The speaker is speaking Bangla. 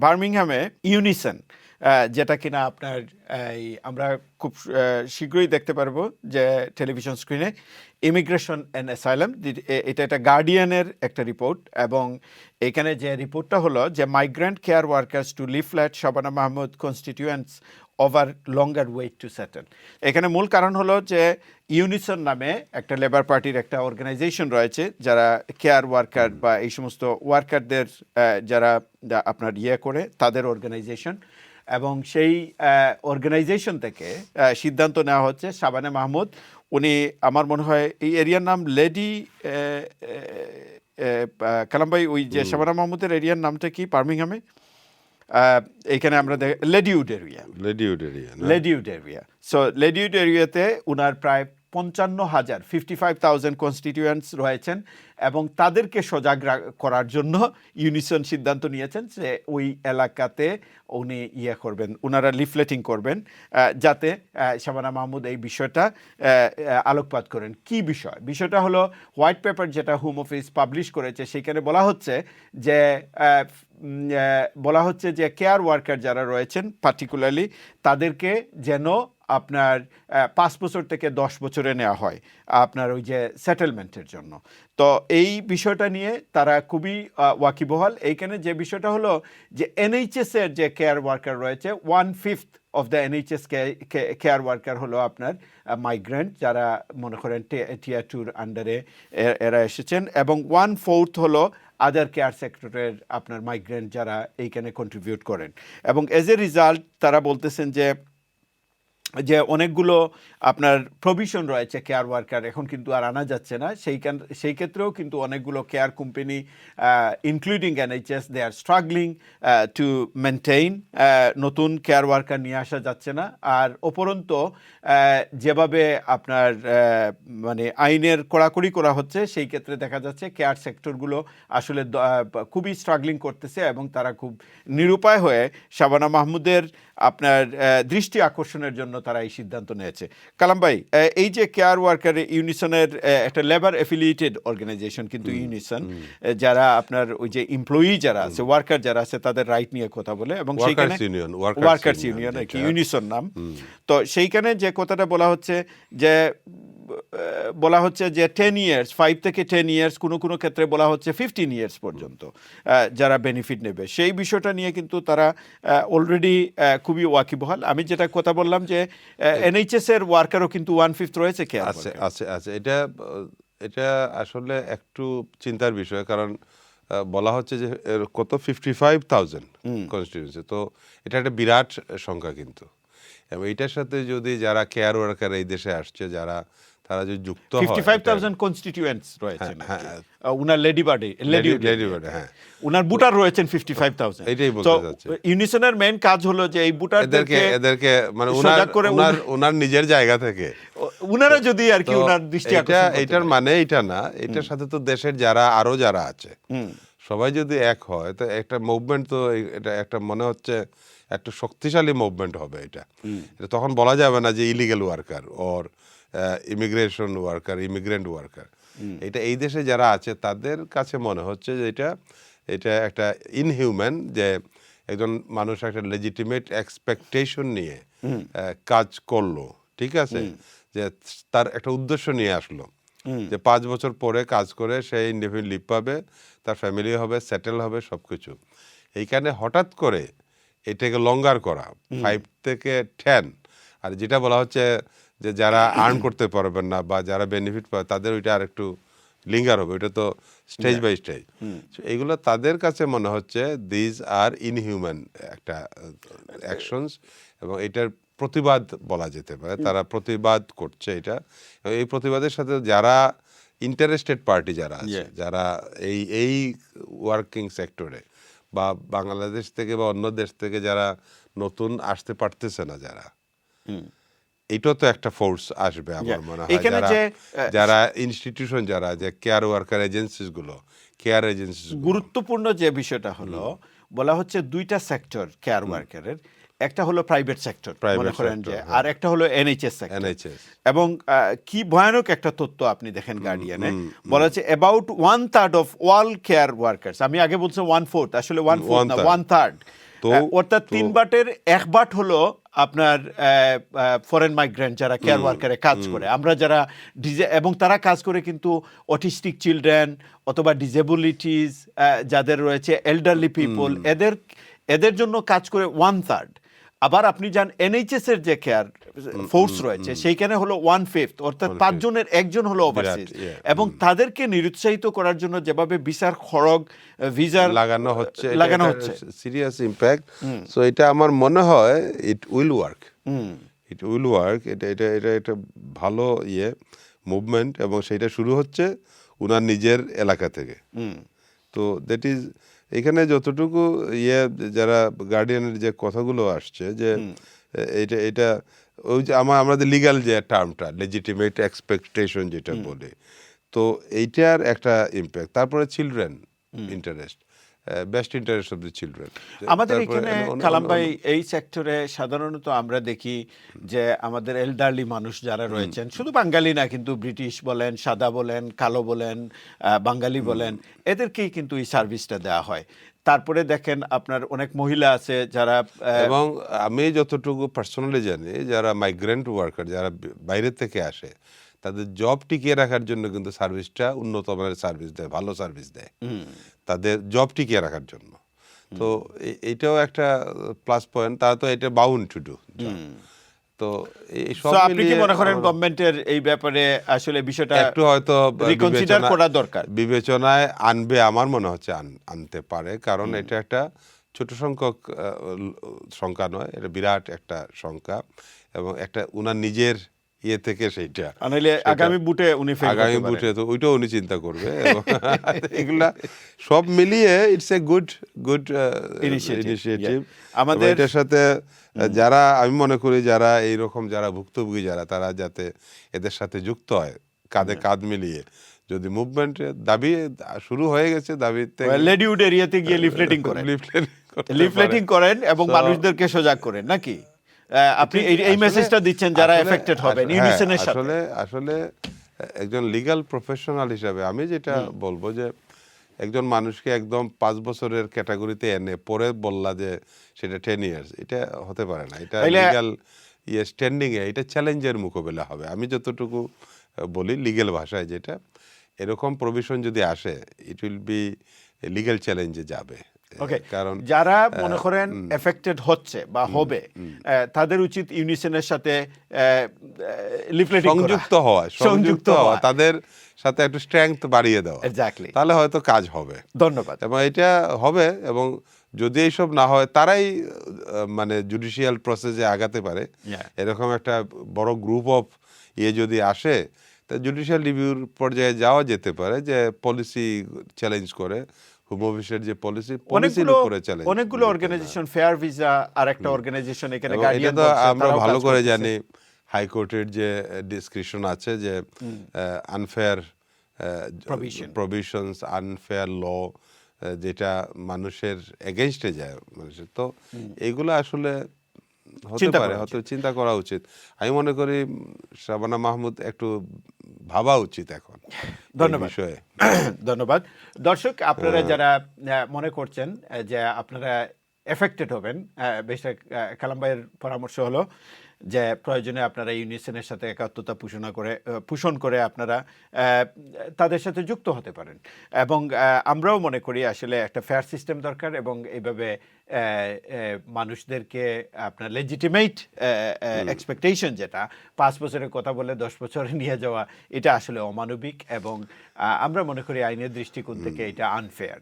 বার্মিংহামে ইউনিসন, যেটা কিনা আপনার আমরা খুব শীঘ্রই দেখতে পারবো যে টেলিভিশন স্ক্রিনে, ইমিগ্রেশন অ্যান্ড অ্যাসাইলাম, এটা একটা গার্ডিয়ানের একটা রিপোর্ট। এবং এখানে যে রিপোর্টটা হলো যে migrant care workers to leave flat Shabana Mahmood constituents over longer wait to settle. এখানে মূল কারণ হলো যে ইউনিসন নামে একটা লেবার পার্টির একটা অর্গানাইজেশন রয়েছে যারা কেয়ার ওয়ার্কার বা এই সমস্ত ওয়ার্কারদের যারা আপনার করে তাদের অর্গানাইজেশন, এবং সেই অর্গানাইজেশন থেকে সিদ্ধান্ত নেওয়া হচ্ছে শাবানা মাহমুদ, উনি আমার মনে হয় এই এরিয়ার নাম লেডি কালাম ভাই, ওই যে শাবানা মাহমুদের এরিয়ার নামটা কি বার্মিংহামে? এইখানে আমরা লেডিউড এরিয়া। সো লেডিউড এরিয়াতে উনার প্রায় 55,000 কনস্টিটিউয়েন্টস রয়েছেন, এবং তাদেরকে সজাগ করার জন্য ইউনিসন সিদ্ধান্ত নিয়েছেন যে ওই এলাকাতে উনি করবেন, ওনারা লিফলেটিং করবেন, যাতে শাবানা মাহমুদ এই বিষয়টা আলোকপাত করেন। কি বিষয়টা হলো হোয়াইট পেপার যেটা হোম অফিস পাবলিশ করেছে, সেখানে বলা হচ্ছে যে কেয়ার ওয়ার্কার যারা রয়েছেন পার্টিকুলারলি তাদেরকে যেন আপনার 5 বছর থেকে 10 বছরে নেওয়া হয় আপনার ওই যে সেটেলমেন্টের জন্য। তো এই বিষয়টা নিয়ে তারা খুবই ওয়াকিবহাল। এইখানে যে বিষয়টা হলো যে NHS এর যে কেয়ার ওয়ার্কার রয়েছে, 1/5 of the NHS care worker হলো আপনার মাইগ্রেন্ট, যারা মনে করেন টিয়ার 2 আন্ডারে এরা এসেছেন, এবং 1/4 হলো আদার কেয়ার সেক্টরের আপনার মাইগ্রেন্ট যারা এইখানে কন্ট্রিবিউট করেন। এবং এজ এ রিজাল্ট তারা বলতেছেন যে অনেকগুলো আপনার প্রভিশন রয়েছে কেয়ার ওয়ার্কার এখন কিন্তু আর আনা যাচ্ছে না। সেই ক্ষেত্রেও কিন্তু অনেকগুলো care company including NHS they are struggling to maintain, নতুন কেয়ার ওয়ার্কার নিয়ে আসা যাচ্ছে না। আর উপরন্ত যেভাবে আপনার মানে আইনের কড়াকড়ি করা হচ্ছে, সেই ক্ষেত্রে দেখা যাচ্ছে কেয়ার সেক্টরগুলো আসলে খুবই স্ট্রাগলিং করতেছে, এবং তারা খুব নিরুপায় হয়ে শাবানা মাহমুদের আপনার দৃষ্টি আকর্ষণের জন্য তারা এই সিদ্ধান্ত নিয়েছে। কালাম ভাই, এই যে কেয়ার ওয়ার্কার ইউনিসনের একটা লেবার অ্যাফিলিয়েটেড অর্গানাইজেশন, কিন্তু ইউনিসন যারা আপনার ওই যে এমপ্লয়ি যারা আছে, ওয়ার্কার যারা আছে, তাদের রাইট নিয়ে কথা বলে, এবং সেইখানে ওয়ার্কার্স ইউনিয়ন কি ইউনিসন নাম। তো সেইখানে যে কথাটা বলা হচ্ছে যে 10 ইয়ার্স, 5 থেকে 10 ইয়ার্স, কোনো ক্ষেত্রে বলা হচ্ছে 15 ইয়ার্স পর্যন্ত যারা বেনিফিট নেবে, সেই বিষয়টা নিয়ে কিন্তু তারা অলরেডি খুবই ওয়াকিবহাল। আমি যেটা কথা বললাম যে NHS এর ওয়ার্কারও কিন্তু 1/5 রয়েছে কে আছে। এটা আসলে একটু চিন্তার বিষয়, কারণ বলা হচ্ছে যে কত 55,000 কনস্টিটিউয়েন্সি, তো এটা একটা বিরাট সংখ্যা কিন্তু। এবং এটার সাথে যদি যারা কেয়ার ওয়ার্কার এই দেশে আসছে, তারা যদি যুক্ত হয়, 55,000 কনস্টিটিউয়েন্টস রয়েছে উনার লেডিবার্ডে, হ্যাঁ, উনার বুটার রয়েছেন 55,000। এটাই বলতে যাচ্ছে। ইউনিসনের মেইন কাজ হলো যে এই এদেরকে মানে উনার নিজের জায়গা থেকে উনারা যদি আর কি উনার দৃষ্টি আকর্ষণ, এটার মানে এটা না, এটার সাথে তো দেশের যারা আছে সবাই যদি এক হয়, তো একটা মুভমেন্ট, তো এটা একটা মনে হচ্ছে একটা শক্তিশালী মুভমেন্ট হবে। এটা তখন বলা যাবে না যে ইলিগাল ওয়ার্কার ওর ইমিগ্রেশন ওয়ার্কার, ইমিগ্রেন্ট ওয়ার্কার। এটা এই দেশে যারা আছে তাদের কাছে মনে হচ্ছে যে এটা একটা ইনহিউম্যান, যে একজন মানুষ একটা লেজিটিমেট এক্সপেকটেশন নিয়ে কাজ করলো, ঠিক আছে, যে তার একটা উদ্দেশ্য নিয়ে আসলো যে 5 বছর পরে কাজ করে সে ইনডেফিনিট লিভ পাবে, তার ফ্যামিলি হবে, সেটেল হবে, সবকিছু। এইখানে হঠাৎ করে এটাকে লঙ্গার করা 5 থেকে 10, আর যেটা বলা হচ্ছে যে যারা আর্ন করতে পারবেন না বা যারা বেনিফিট পাবে তাদের ওইটা আর একটু লিঙ্গার হবে, ওইটা তো স্টেজ বাই স্টেজ। এইগুলো তাদের কাছে মনে হচ্ছে দিজ আর ইনহিউম্যান একটা অ্যাকশনস, এবং এটার প্রতিবাদ বলা যেতে পারে। তারা প্রতিবাদ করছে এটা। এই প্রতিবাদের সাথে যারা ইন্টারেস্টেড পার্টি যারা আছে, যারা এই ওয়ার্কিং সেক্টরে বা বাংলাদেশ থেকে বা অন্য দেশ থেকে যারা নতুন আসতে পারতেছে না, যারা এইটা তো একটা ফোর্স আসবে আমার মনে হয়। যারা ইনস্টিটিউশন, যারা যে কেয়ার ওয়ার্কার এজেন্সিস গুলো, কেয়ার এজেন্সিস, গুরুত্বপূর্ণ যে বিষয়টা হলো বলা হচ্ছে দুইটা সেক্টর কেয়ার ওয়ার্কারের, একটা হলো প্রাইভেট সেক্টর মনে করেন যে, আর একটা হলো NHS সেক্টর। এবং কি ভয়ানক একটা তথ্য আপনি দেখেন গার্ডিয়ানে, বলা হচ্ছে about 1/3 of all care workers, আমি আগে বলছি 1/4, আসলে 1/4 না, 1/3 তো অর্থাৎ 3 বাটের 1 বাট হলো আপনার ফরেন মাইগ্রেন্ট যারা কেয়ার ওয়ার্কারে কাজ করে, আমরা যারা এবং তারা কাজ করে কিন্তু অটিস্টিক চিলড্রেন অথবা ডিসেবিলিটিস যাদের রয়েছে, এল্ডারলি পিপল, এদের জন্য কাজ করে 1/3। আবার আপনি যান এনএইচএস এর যে কেয়ার ফোর্স রয়েছে সেইখানে হলো 1/5, অর্থাৎ 5 জনের 1 জন হলো ওভারসিজ, এবং তাদেরকে নিরুৎসাহিত করার জন্য যেভাবে ভিসার খরগ ভিসার লাগানো হচ্ছে সিরিয়াস ইম্প্যাক্ট। সো এটা আমার মনে হয় ইট উইল ওয়ার্ক, এটা একটা ভালো মুভমেন্ট, এবং সেটা শুরু হচ্ছে উনার নিজের এলাকা থেকে। তো দ্যাট ইজ এখানে যতটুকু যারা গার্ডিয়ানের যে কথাগুলো আসছে যে এটা ওই যে আমাদের লিগ্যাল যে টার্মটা লেজিটিমেট এক্সপেকটেশন যেটা বলে, তো এইটার একটা ইম্প্যাক্ট। তারপরে children interest, best interest of the children. আমাদের এখানে কালাম ভাই এই সেক্টরে সাধারণত আমরা দেখি যে আমাদের এল্ডারলি মানুষ যারা রয়েছেন, শুধু বাঙালি না কিন্তু ব্রিটিশ বলেন, সাদা বলেন, কালো বলেন, বাঙালি বলেন, এদেরকেই কিন্তু এই সার্ভিসটা দেওয়া হয়। তারপরে দেখেন আপনার অনেক মহিলা আছে যারা, এবং আমি যতটুকু পার্সোনালি জানি, যারা মাইগ্রেন্ট ওয়ার্কার যারা বাইরে থেকে আসে, তাদের জব টিকিয়ে রাখার জন্য কিন্তু সার্ভিসটা উন্নত মানের সার্ভিস দেয়, ভালো সার্ভিস দেয় তাদের জব টিকিয়ে রাখার জন্য। তো এইটাও একটা প্লাস পয়েন্ট, তারা তো এটা বাউন্ড টু ডু। তো এই সব আপনি কি মনে করেন গভর্নমেন্টের এই ব্যাপারে আসলে বিষয়টা একটু হয়তো রিকনসিডার করা দরকার, বিবেচনায় আনবে? আমার মনে হচ্ছে আনতে পারে, কারণ এটা একটা ছোট সংখ্যক সংখ্যা নয়, এটা বিরাট একটা সংখ্যা, এবং একটা উনার নিজের থেকে সেইটা আগামী বুটে তো ওইটাও উনি চিন্তা করবে। এগুলা সব মিলিয়ে ইটস এ গুড ইনিশিয়েটিভ। আমাদের এটার সাথে যারা, আমি মনে করি যারা এইরকম যারা ভুক্তভোগী যারা, তারা যাতে এদের সাথে যুক্ত হয়, কাঁধে কাঁধ মিলিয়ে। যদি মুভমেন্টের দাবি শুরু হয়ে গেছে, দাবিতে লেডিউড এরিয়াতে গিয়ে লিফলেটিং করেন এবং মানুষদেরকে সজাগ করেন, নাকি আপনি এই মেসেজটা দিচ্ছেন যারা এফেক্টেড হবেন ইউনিসেনের সাথে? আসলে একজন লিগ্যাল প্রফেশনাল হিসাবে আমি যেটা বলবো যে একজন মানুষকে একদম 5 বছরের ক্যাটাগরিতে এনে পরে বললা যে সেটা 10 ইয়ার্স, এটা হতে পারে না। এটা লিগ্যাল স্ট্যান্ডিং এ এটা চ্যালেঞ্জের মোকাবেলা হবে। আমি যতটুকু বলি লিগ্যাল ভাষায়, যেটা এরকম প্রভিশন যদি আসে, ইট উইল বি লিগ্যাল চ্যালেঞ্জে যাবে। কারণ যারা মনে করেন এফেক্টেড হচ্ছে বা হবে, তাদের উচিত ইউনিসেনের সাথে লিফলেটিং সংযুক্ত হওয়া, তাদের সাথে একটু স্ট্রেংথ বাড়িয়ে দেওয়া, তাহলে হয়তো কাজ হবে। ধন্যবাদ। এবং এটা হবে, এবং যদি এইসব না হয়, তারাই মানে জুডিশিয়াল প্রসেসে আগাতে পারে। এরকম একটা বড় গ্রুপ অফ যদি আসে, তা জুডিশিয়াল রিভিউর পর্যায়ে যাওয়া যেতে পারে, যে পলিসি চ্যালেঞ্জ করে, হোম অফিসের যে পলিসির উপরে চ্যালেঞ্জ। অনেকগুলো অর্গানাইজেশন, ফেয়ার ভিসা আর একটা অর্গানাইজেশন এখানে গার্ডিয়ান, এটা তো আমরা ভালো করে জানি হাইকোর্টের যে ডিসক্রিপশন আছে, যে আনফেয়ার প্রভিশনস, আনফেয়ার ল, যেটা মানুষের এগেইনস্টে যায় মানুষের। তো এইগুলো আসলে হতে পারে, হয়তো চিন্তা করা উচিত। আমি মনে করি শাবানা মাহমুদ একটু ভাবা উচিত এখন। ধন্যবাদ। দর্শক, আপনারা যারা মনে করছেন যে আপনারা এফেক্টেড হবেন, বেশিরভাগ কালাম ভাইয়ের পরামর্শ হলো যে প্রয়োজনে আপনারা ইউনিসেনের সাথে একাত্মতা পোষণ করে আপনারা তাদের সাথে যুক্ত হতে পারেন। এবং আমরাও মনে করি আসলে একটা ফেয়ার সিস্টেম দরকার, এবং এইভাবে মানুষদেরকে আপনার লেজিটিমেট এক্সপেকটেশন, যেটা 5 বছরের কথা বলে 10 বছরে নিয়ে যাওয়া, এটা আসলে অমানবিক, এবং আমরা মনে করি আইনের দৃষ্টিকোণ থেকে এটা আনফেয়ার।